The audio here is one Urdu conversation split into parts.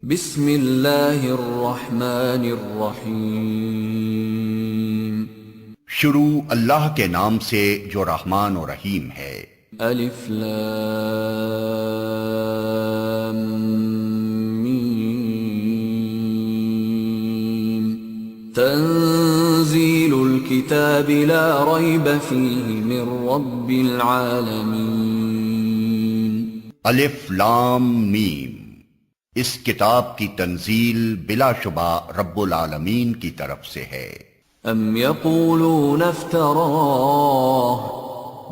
بسم اللہ الرحمن الرحیم شروع اللہ کے نام سے جو رحمان و رحیم ہے۔ الف لام میم تنزیل الکتاب لا ریب فیہ من رب العالمین۔ الف لام میم، اس کتاب کی تنزیل بلا شبہ رب العالمین کی طرف سے ہے۔ ام یقولون افتراہ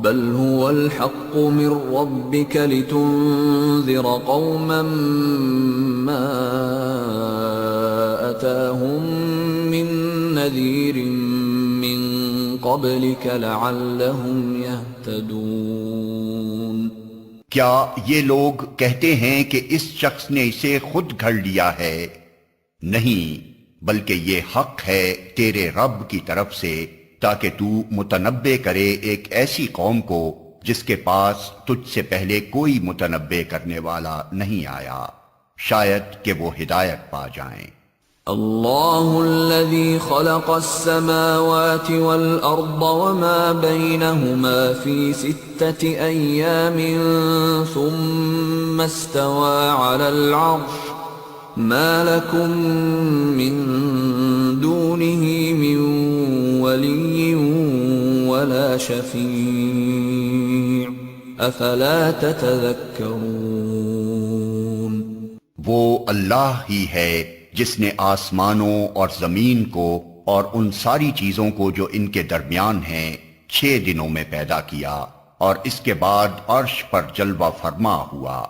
بل هو الحق من ربك لتنذر قوما ما أتاهم من نذير من قبلك لعلهم يهتدون۔ کیا یہ لوگ کہتے ہیں کہ اس شخص نے اسے خود گھڑ لیا ہے؟ نہیں، بلکہ یہ حق ہے تیرے رب کی طرف سے تاکہ تو متنبع کرے ایک ایسی قوم کو جس کے پاس تجھ سے پہلے کوئی متنبع کرنے والا نہیں آیا، شاید کہ وہ ہدایت پا جائیں۔ اللہ الذي خلق السماوات والأرض وما بينهما في 6 أيام ثم استوى على العرش ما لكم من دونه من ولي ولا شفيع أفلا تتذكرون۔ وہ اللہ ہی ہے جس نے آسمانوں اور زمین کو اور ان ساری چیزوں کو جو ان کے درمیان ہیں 6 دنوں میں پیدا کیا، اور اس کے بعد عرش پر جلوہ فرما ہوا۔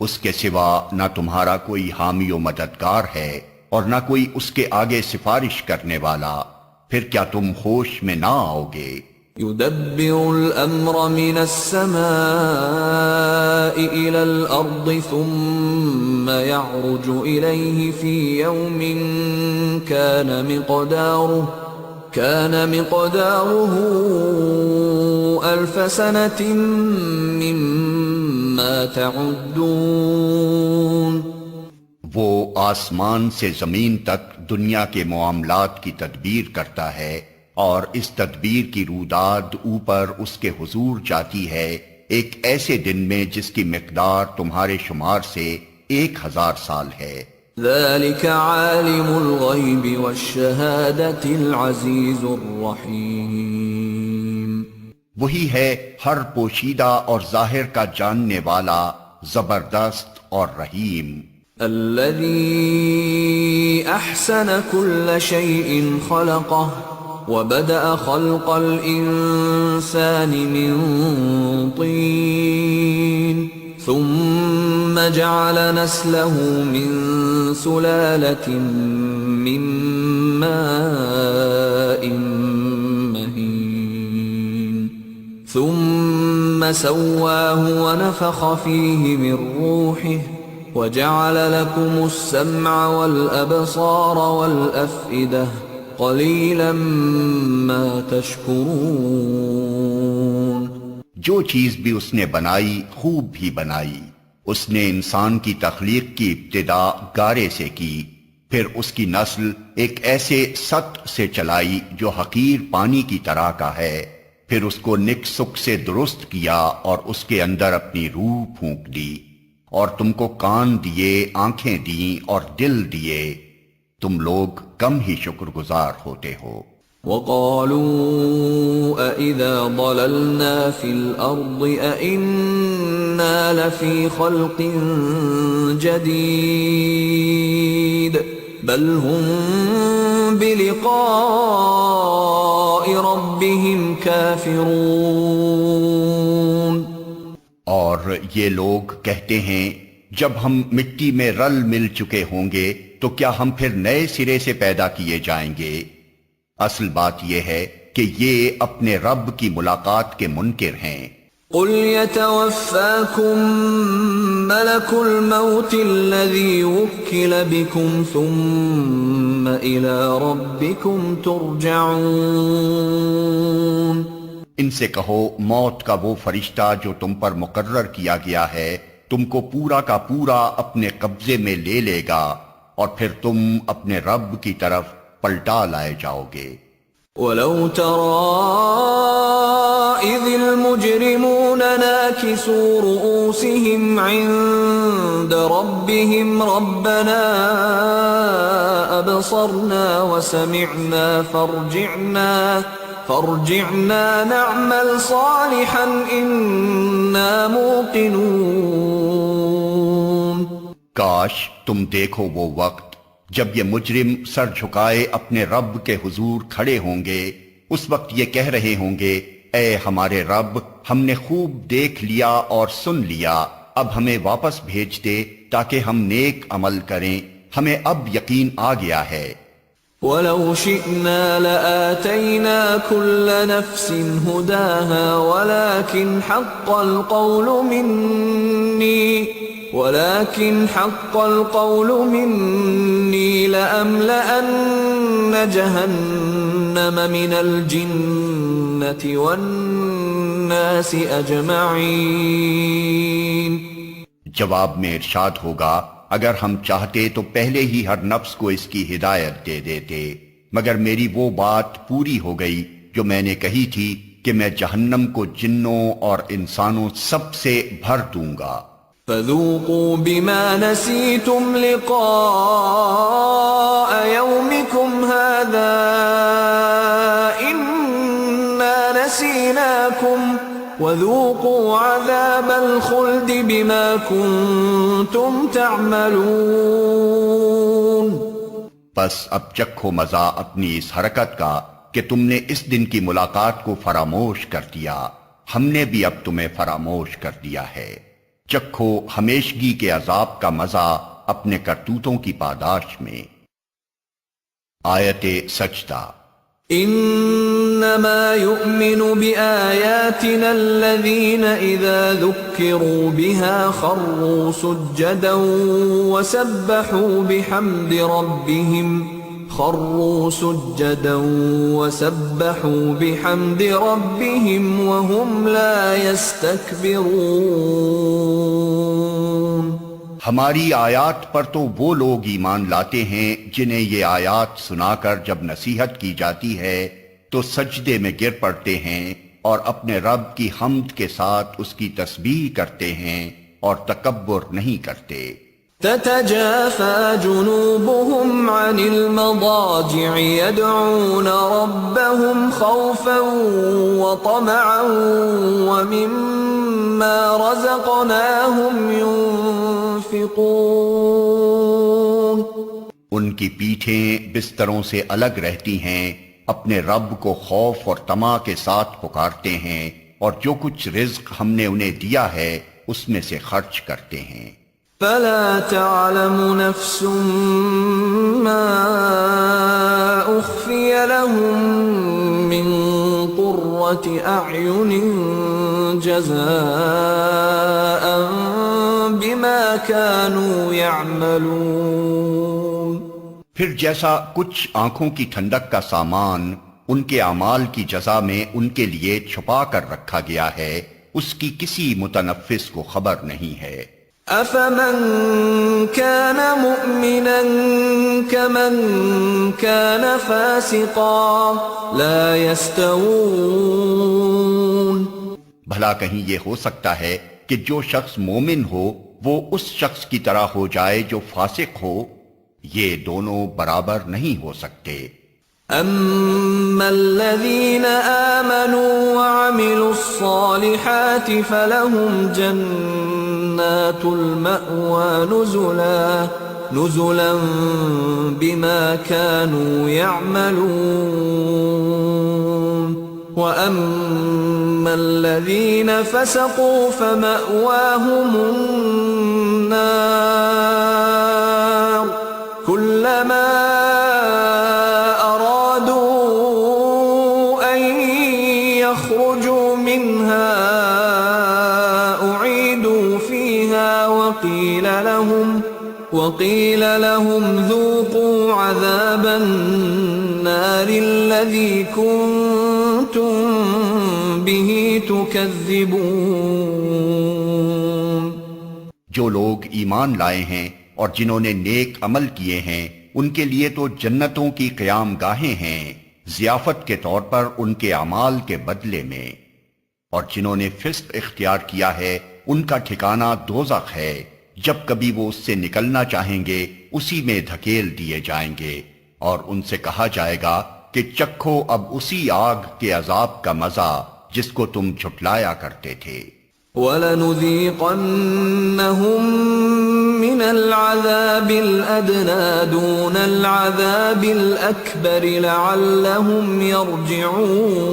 اس کے سوا نہ تمہارا کوئی حامی و مددگار ہے اور نہ کوئی اس کے آگے سفارش کرنے والا، پھر کیا تم ہوش میں نہ آؤ گے؟ يدبر الأمر من السماء إلى الأرض ثم يعرج إليه في يوم كان مقداره 1000 سنة مما تعدون۔ وہ آسمان سے زمین تک دنیا کے معاملات کی تدبیر کرتا ہے، اور اس تدبیر کی روداد اوپر اس کے حضور جاتی ہے ایک ایسے دن میں جس کی مقدار تمہارے شمار سے 1000 سال ہے۔ ذلك عالم الغیب والشہادة العزیز الرحیم۔ وہی ہے ہر پوشیدہ اور ظاہر کا جاننے والا، زبردست اور رحیم۔ الذي احسن كل شيء خلقه وبدأ خلق الإنسان من طين ثم جعل نسله من سلالة من ماء مهين ثم سواه ونفخ فيه من روحه وجعل لكم السمع والأبصار والأفئدة قلیلا ما تشکرون۔ جو چیز بھی اس نے بنائی خوب ہی بنائی۔ اس نے انسان کی تخلیق کی ابتدا گارے سے کی، پھر اس کی نسل ایک ایسے ست سے چلائی جو حقیر پانی کی طرح کا ہے، پھر اس کو نک سک سے درست کیا اور اس کے اندر اپنی روح پھونک دی، اور تم کو کان دیے، آنکھیں دیں اور دل دیے، تم لوگ کم ہی شکر گزار ہوتے ہو۔ وَقَالُوا أَإِذَا ضَلَلْنَا فِي الْأَرْضِ أَإِنَّا لَفِي خَلْقٍ جَدِيدٍ بَلْ هُمْ بِلِقَاءِ رَبِّهِمْ كَافِرُونَ۔ اور یہ لوگ کہتے ہیں جب ہم مٹی میں رل مل چکے ہوں گے تو کیا ہم پھر نئے سرے سے پیدا کیے جائیں گے؟ اصل بات یہ ہے کہ یہ اپنے رب کی ملاقات کے منکر ہیں۔ قُلْ يَتَوَفَّاكُمْ مَلَكُ الْمَوْتِ الَّذِي وُكِّلَ بِكُمْ ثُمَّ إِلَى رَبِّكُمْ تُرْجَعُونَ۔ ان سے کہو موت کا وہ فرشتہ جو تم پر مقرر کیا گیا ہے تم کو پورا کا پورا اپنے قبضے میں لے لے گا اور پھر تم اپنے رب کی طرف پلٹا لائے جاؤ گے۔ وَلَوْ تَرَىٰ إِذِ الْمُجْرِمُونَ نَاكِسُو رُءُوسِهِمْ عِندَ رَبِّهِمْ رَبَّنَا أَبْصَرْنَا وَسَمِعْنَا فَارْجِعْنَا نَعْمَلْ صَالِحًا إِنَّا مُوقِنُونَ۔ کاش تم دیکھو وہ وقت جب یہ مجرم سر جھکائے اپنے رب کے حضور کھڑے ہوں گے، اس وقت یہ کہہ رہے ہوں گے، اے ہمارے رب، ہم نے خوب دیکھ لیا اور سن لیا، اب ہمیں واپس بھیج دے تاکہ ہم نیک عمل کریں، ہمیں اب یقین آ گیا ہے۔ وَلَوْ شِئْنَا لَآتَيْنَا كُلَّ نَفْسٍ هُدَاهَا وَلَكِنْ حَقَّ الْقَوْلُ مِنِّي لَأَمْلَأَنَّ جَهَنَّمَ مِنَ الْجِنَّةِ وَالنَّاسِ أَجْمَعِينَ۔ جواب میں ارشاد ہوگا، اگر ہم چاہتے تو پہلے ہی ہر نفس کو اس کی ہدایت دے دیتے، مگر میری وہ بات پوری ہو گئی جو میں نے کہی تھی کہ میں جہنم کو جنوں اور انسانوں سب سے بھر دوں گا۔ فَذُوقُوا بِمَا نَسِيتُمْ لِقَاءَ يَوْمِكُمْ هَٰذَا إِنَّا نَسِينَاكُمْ وَذُوقُوا عَذَابَ الْخُلْدِ بِمَا كُنتُمْ تَعْمَلُونَ۔ بس اب چکھو مزہ اپنی اس حرکت کا کہ تم نے اس دن کی ملاقات کو فراموش کر دیا، ہم نے بھی اب تمہیں فراموش کر دیا ہے، چکھو ہمیشگی کے عذاب کا مزہ اپنے کرتوتوں کی پاداش میں۔ آیت سجدہ۔ انما يؤمن بآياتنا الذين اذا ذكروا بها خروا سجدا وسبحوا بحمد ربهم وهم لا يستكبرون۔ ہماری آیات پر تو وہ لوگ ایمان لاتے ہیں جنہیں یہ آیات سنا کر جب نصیحت کی جاتی ہے تو سجدے میں گر پڑتے ہیں اور اپنے رب کی حمد کے ساتھ اس کی تسبیح کرتے ہیں اور تکبر نہیں کرتے۔ تتجافى جنوبهم عن المضاجع يدعون ربهم خوفا وطمعا ومما رزقناهم ينفقون۔ ان کی پیٹھیں بستروں سے الگ رہتی ہیں، اپنے رب کو خوف اور طمع کے ساتھ پکارتے ہیں اور جو کچھ رزق ہم نے انہیں دیا ہے اس میں سے خرچ کرتے ہیں۔ فلا تعلم نفس ما اخفي لهم من قرة اعين جزاء بما كانوا يعملون۔ پھر جیسا کچھ آنکھوں کی ٹھنڈک کا سامان ان کے اعمال کی جزا میں ان کے لیے چھپا کر رکھا گیا ہے، اس کی کسی متنفس کو خبر نہیں ہے۔ أَفَمَنْ كَانَ مُؤْمِنًا كَمَنْ كَانَ فَاسِقًا لَا يَسْتَوُونَ۔ بھلا کہیں یہ ہو سکتا ہے کہ جو شخص مومن ہو وہ اس شخص کی طرح ہو جائے جو فاسق ہو؟ یہ دونوں برابر نہیں ہو سکتے۔ أَمَّا الَّذِينَ آمَنُوا وَعَمِلُوا الصَّالِحَاتِ فَلَهُمْ جَنَّاتُ الْمَأْوَى نُزُلًا بِمَا كَانُوا يَعْمَلُونَ وَأَمَّا الَّذِينَ فَسَقُوا فَمَأْوَاهُمُ النَّارُ كُلَّمَا يخرجوا منها أعيدوا فيها وقيل لهم ذوقوا عذاب النار الذي كنتم به تكذبون۔ جو لوگ ایمان لائے ہیں اور جنہوں نے نیک عمل کیے ہیں ان کے لیے تو جنتوں کی قیام گاہیں ہیں ضیافت کے طور پر ان کے اعمال کے بدلے میں، اور جنہوں نے فسق اختیار کیا ہے ان کا ٹھکانہ دوزخ ہے، جب کبھی وہ اس سے نکلنا چاہیں گے اسی میں دھکیل دیے جائیں گے، اور ان سے کہا جائے گا کہ چکھو اب اسی آگ کے عذاب کا مزہ جس کو تم جھٹلایا کرتے تھے۔ وَلَنُذِيقَنَّهُم مِّنَ الْعَذَابِ الْأَدْنَىٰ دُونَ الْعَذَابِ الْأَكْبَرِ لَعَلَّهُمْ يَرْجِعُونَ۔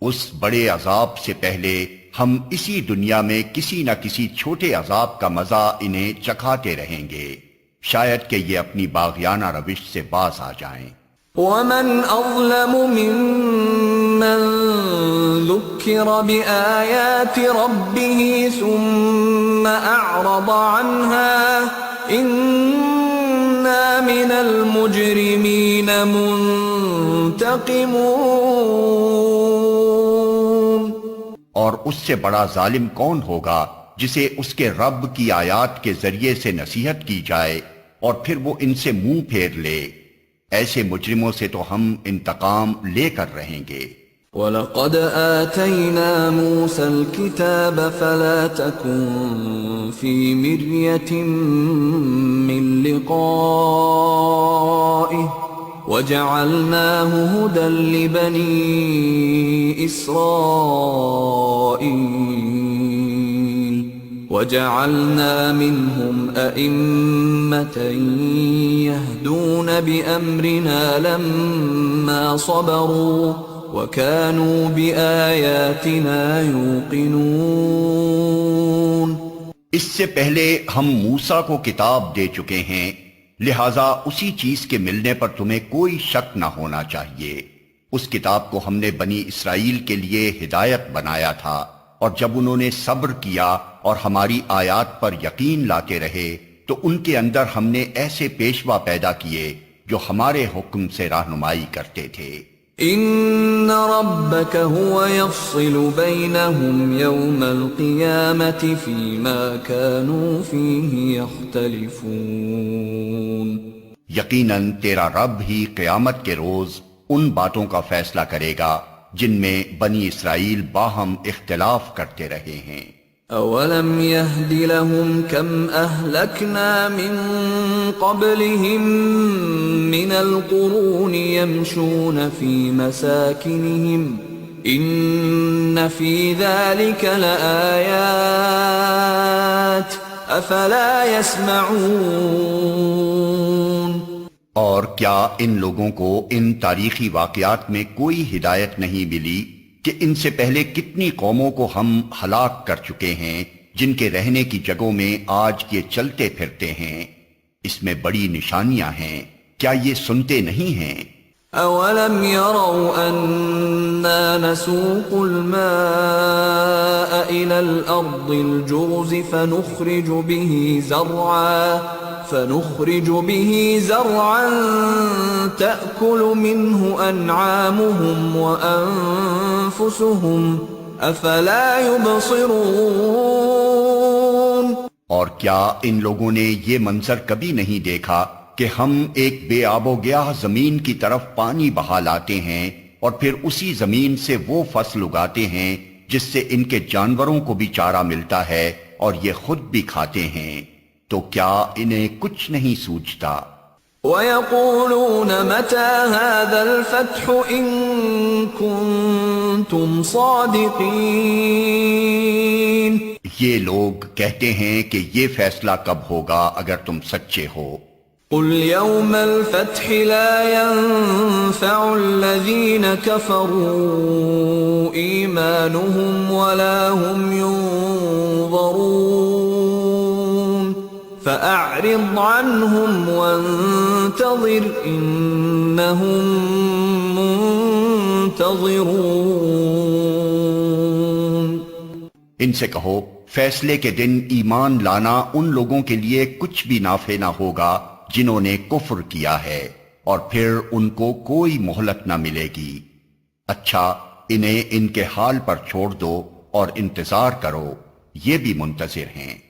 اس بڑے عذاب سے پہلے ہم اسی دنیا میں کسی نہ کسی چھوٹے عذاب کا مزہ انہیں چکھاتے رہیں گے، شاید کہ یہ اپنی باغیانہ روش سے باز آ جائیں۔ وَمَنْ أَظْلَمُ مِمَّنْ ذُكِّرَ بِآيَاتِ رَبِّهِ ثُمَّ أَعْرَضَ عَنْهَا إِنَّا مِنَ الْمُجْرِمِينَ مُنْتَقِمُونَ۔ اور اس سے بڑا ظالم کون ہوگا جسے اس کے رب کی آیات کے ذریعے سے نصیحت کی جائے اور پھر وہ ان سے منہ پھیر لے، ایسے مجرموں سے تو ہم انتقام لے کر رہیں گے۔ وَلَقَدْ آتَيْنَا مُوسَى الْكِتَابَ فَلَا تَكُنْ فِي مِرْيَةٍ مِّن لِقَائِهِ وَجَعَلْنَاهُ هُدًى لِبَنِي إِسْرَائِيلَ وَجَعَلْنَا مِنْهُمْ أَئِمَّةً يَهْدُونَ بِأَمْرِنَا لَمَّا صَبَرُوا وَكَانُوا بِآيَاتِنَا يُوقِنُونَ۔ اس سے پہلے ہم موسیٰ کو کتاب دے چکے ہیں، لہٰذا اسی چیز کے ملنے پر تمہیں کوئی شک نہ ہونا چاہیے۔ اس کتاب کو ہم نے بنی اسرائیل کے لیے ہدایت بنایا تھا، اور جب انہوں نے صبر کیا اور ہماری آیات پر یقین لاتے رہے تو ان کے اندر ہم نے ایسے پیشوا پیدا کیے جو ہمارے حکم سے رہنمائی کرتے تھے۔ ان ربك هو يفصل بينهم يوم القيامة فيما كانوا فيه يختلفون۔ یقیناً تیرا رب ہی قیامت کے روز ان باتوں کا فیصلہ کرے گا جن میں بنی اسرائیل باہم اختلاف کرتے رہے ہیں۔ اولم يهد لهم كم اهلكنا من قبلهم من القرون يمشون في مساكنهم ان في ذلك لآيات افلا يسمعون۔ اور کیا ان لوگوں کو ان تاریخی واقعات میں کوئی ہدایت نہیں ملی کہ ان سے پہلے کتنی قوموں کو ہم ہلاک کر چکے ہیں جن کے رہنے کی جگہوں میں آج یہ چلتے پھرتے ہیں؟ اس میں بڑی نشانیاں ہیں، کیا یہ سنتے نہیں ہیں؟ اولم يروا انا نسوق الماء الى الارض الجرز فنخرج به زرعا تأكل منه أنعامهم وأنفسهم أفلا يبصرون۔ اور کیا ان لوگوں نے یہ منظر کبھی نہیں دیکھا کہ ہم ایک بے آب و گیاہ زمین کی طرف پانی بہا لاتے ہیں اور پھر اسی زمین سے وہ فصل اگاتے ہیں جس سے ان کے جانوروں کو بھی چارہ ملتا ہے اور یہ خود بھی کھاتے ہیں، تو کیا انہیں کچھ نہیں سوچتا؟ وَيَقُولُونَ مَتَى هَذَا الْفَتْحُ إِن كُنتُمْ صَادِقِينَ۔ یہ لوگ کہتے ہیں کہ یہ فیصلہ کب ہوگا اگر تم سچے ہو۔ قُلْ يَوْمَ الْفَتْحِ لَا يَنفَعُ الَّذِينَ كَفَرُوا إِيمَانُهُمْ وَلَا هُمْ يُنظَرُونَ فَأَعْرِضْ عَنْهُمْ وَانتَظِرْ إِنَّهُمْ مُنتَظِرُونَ۔ ان سے کہو فیصلے کے دن ایمان لانا ان لوگوں کے لیے کچھ بھی نافع نہ ہوگا جنہوں نے کفر کیا ہے، اور پھر ان کو کوئی مہلت نہ ملے گی۔ اچھا انہیں ان کے حال پر چھوڑ دو اور انتظار کرو، یہ بھی منتظر ہیں۔